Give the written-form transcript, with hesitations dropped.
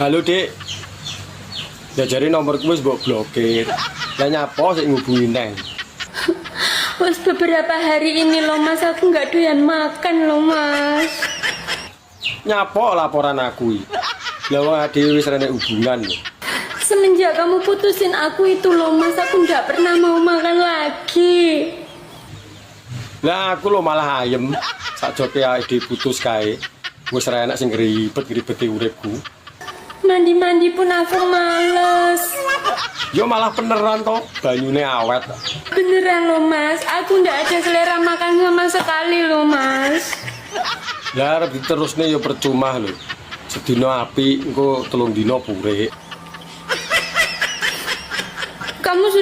Halo, Dik. Ya jare nomorku wis mbok blokir. Lah nyapa sik ngubungi neng? Wes beberapa hari ini loh Mas, aku nggak doyan makan loh Mas. Nyapa laporan aku iki? Lah wong dhewe wis rene hubungan lho. Semenjak kamu putusin aku itu loh Mas, aku nggak pernah mau makan lagi. Lah aku lho malah ayem. Sakjoke awake putus kae. Wis ra enak sing ribet-ribeti uripku. Mandi-mandi pun aku males. Yo malah beneran toh, banyune awet. Beneran loh Mas, aku nggak ada selera makan sama sekali loh Mas. Lah arep diterusne yo percuma lho. Sedina apik engko 3 dina purih. Kamu sudah